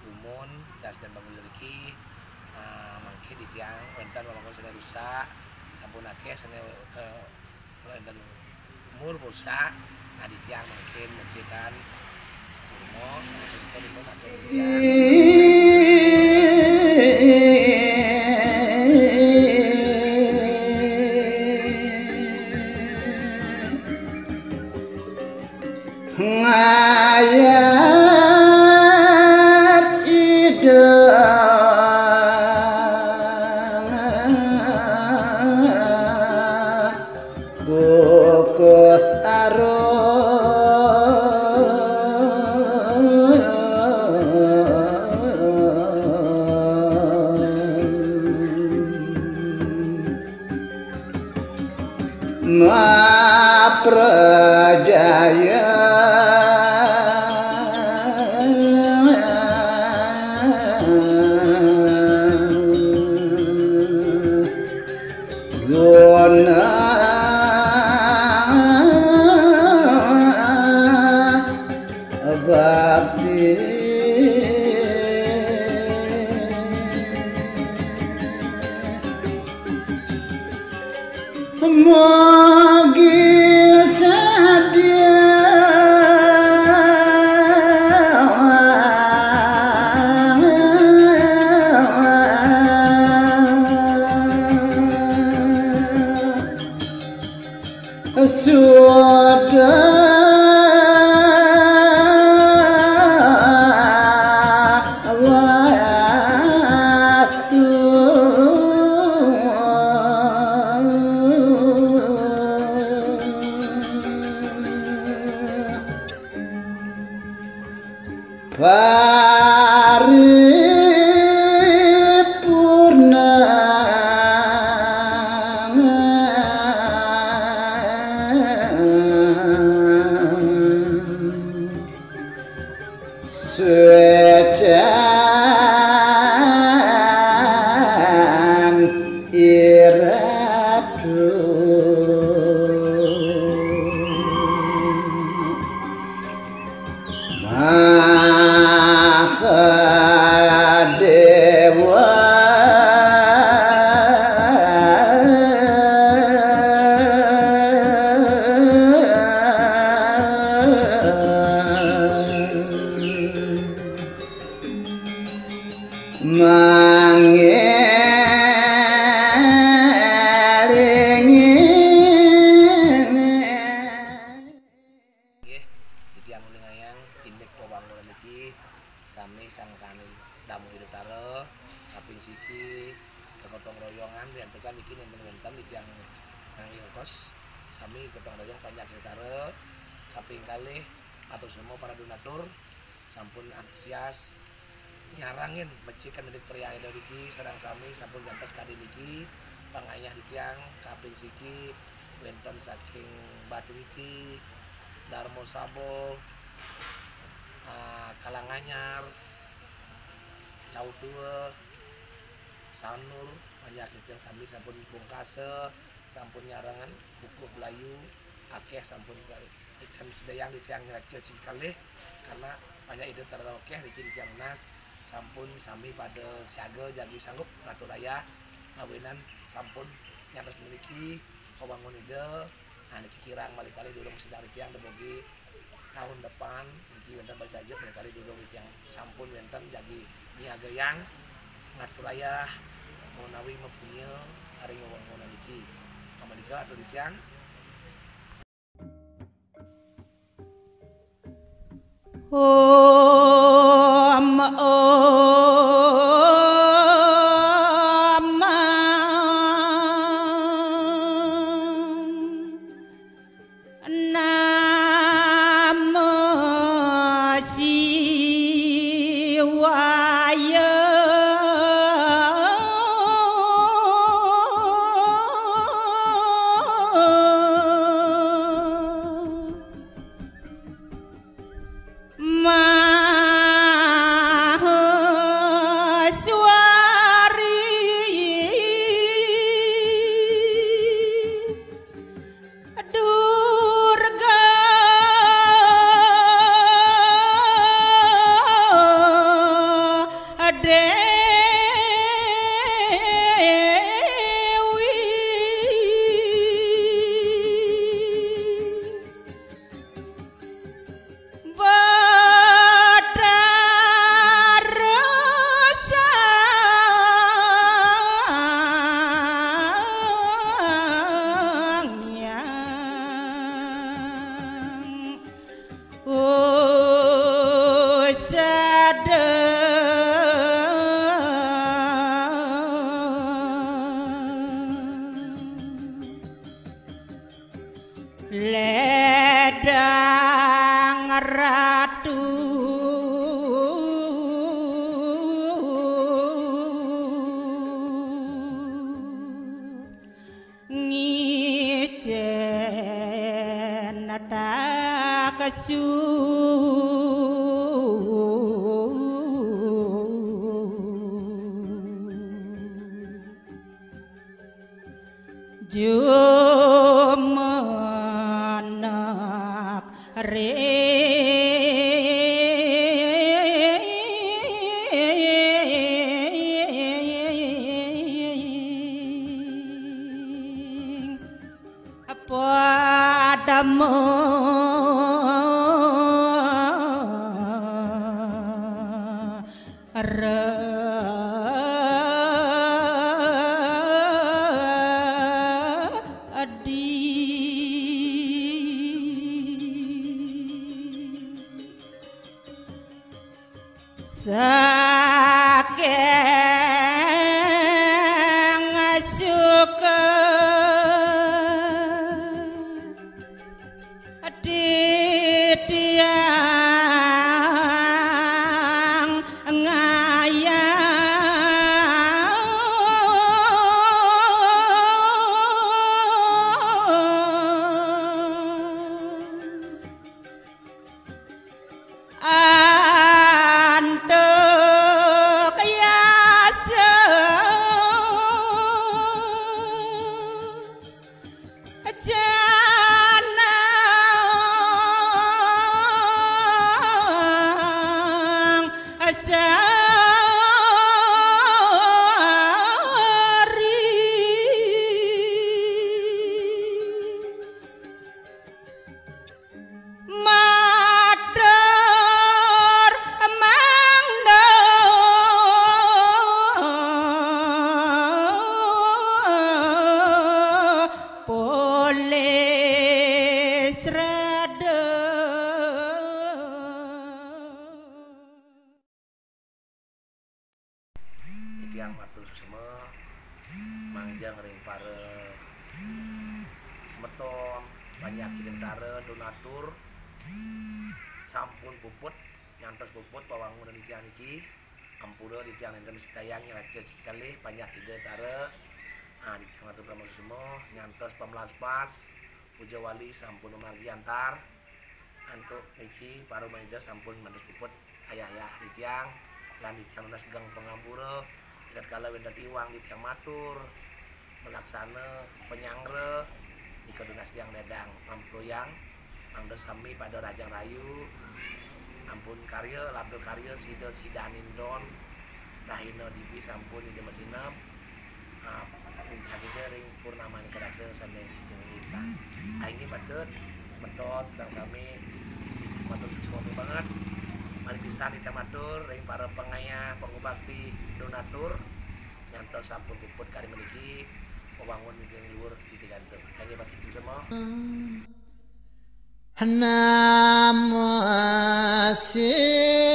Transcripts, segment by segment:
Lumun das dan bangun lagi mangke di tiang wentan walaupun sudah rusak sampun akeh sene ke wentan umur rusak nah di tiang mungkin mencikan lumun lumun atau kukus arum maprajaya guna bakti magi sadia sudah paripurna suecan iratu Mahadewa sami sangkane damu Irutara kaping siki gotong royongan yen tekan iki nenten-nenten iki yang nang Yogos sami gotong royong banyak Irutara kaping kalih atau semua para donatur sampun antusias nyarangin becikan milik pria dari iki sareng sami sampun jantos kali niki pangayah di tiang kaping siki wonten saking Batu Witi Darmo Sabo Kalanganyar Cautua Sanur banyak yang sami sampun pungkase sampun nyarangan kukuh Belayu akeh sampun ikan sedayang di tiang raja cikalih karena banyak ide terokeh di tiang nas sampun sami pada siaga jadi sanggup ngatur raya ngawinan sampun nyatos memiliki pembangun ide nah niki kirang balik-balik durung sedang di tiang demogi tahun depan niki wenten bajajuk balik-balik durung di tiang sampun wenten jadi niaga yang ngatur raya mau nawi mempunyai hari ngomong niki kamadika atau di tiang Om Namo Shivaya Ledang ratu ngijen takasu Jumenak ring padamu saking suka di tiang antuk yasa janang Madar mangda polis rada tiang waktu susema mangjang ring para semeton banyak tentara donatur sampun puput nyantos puput pawangunan di tiang niki ampura di tiang enten Sitayang raja sekali banyak ide tare di tiang Ratu Pramosusimo nyantos pemelas pas puja wali sampun margi antar antuk niki paru maida sampun manus puput ayah-ayah di tiang lan di tiang nas gang pengampura ikat kala wendat iwang di tiang matur melaksana penyangre di kedunas tiang dadang pamproyang mangda sami pada Rajang Rayu ampun karya labdo karya sida sidanindon dahina dibi sampun ide mesinep puncak ide ring purnamani kedasa sanes jeung aing patut semeton sedang sami matur sesuatu banget mari pisan kita matur ring para pengaya pengubakti donatur nyantos sampun puput kari meniki pewangun yang luhur di tigantung aing patut semua Namo Shivaya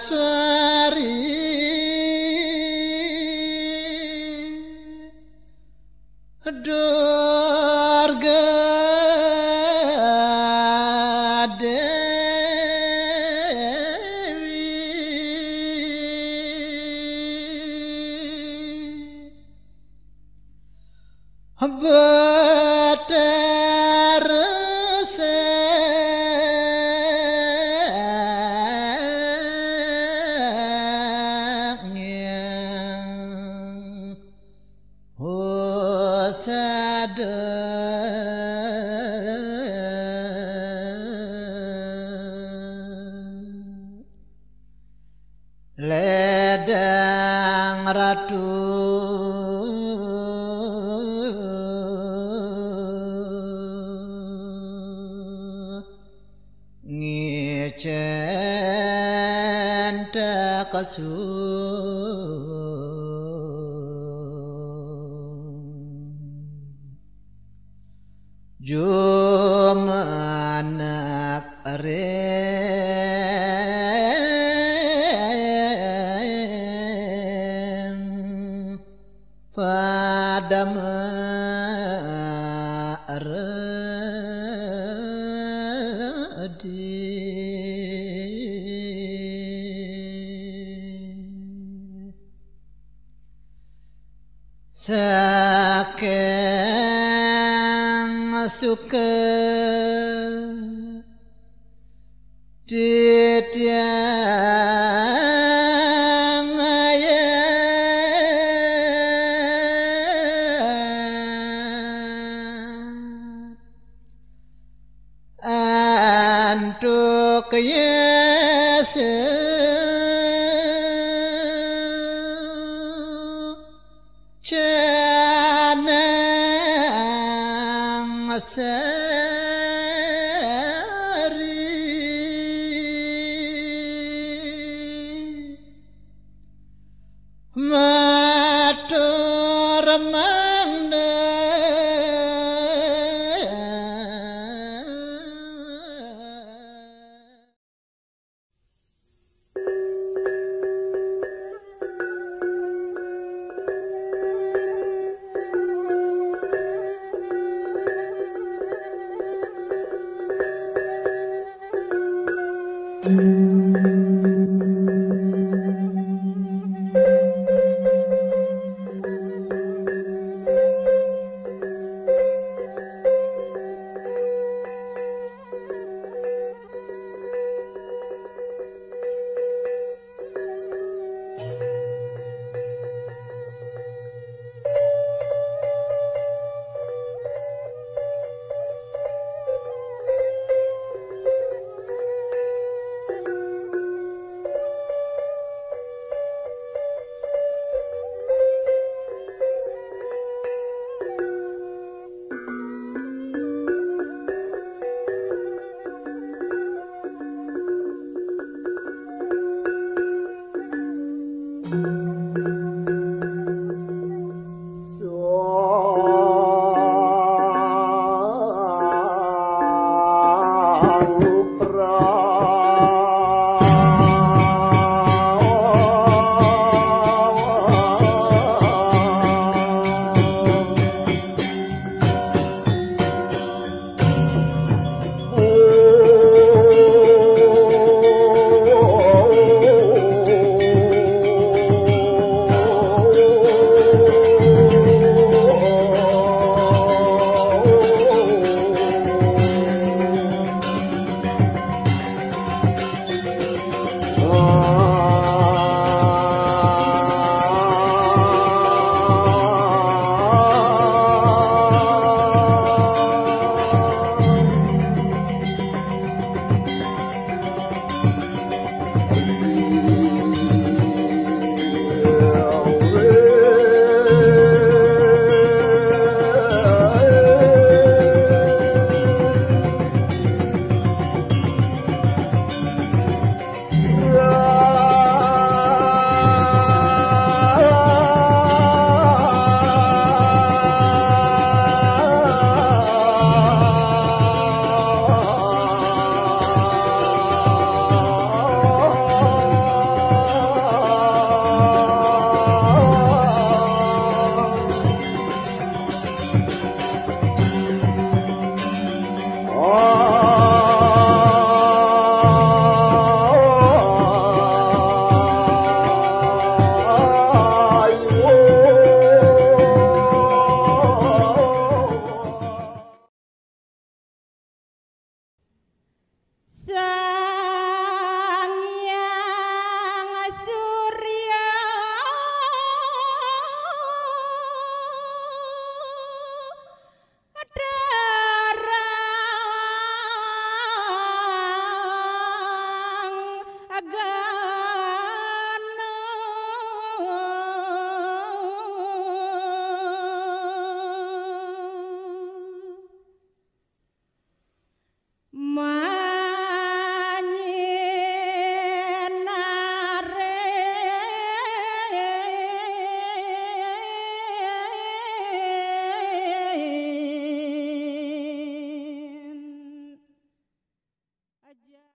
Mahaswari Durga Ledang Ratu ngicen takasu jumanak Padam aradi saking suka tiang antuk Yesu canang sari matur mangda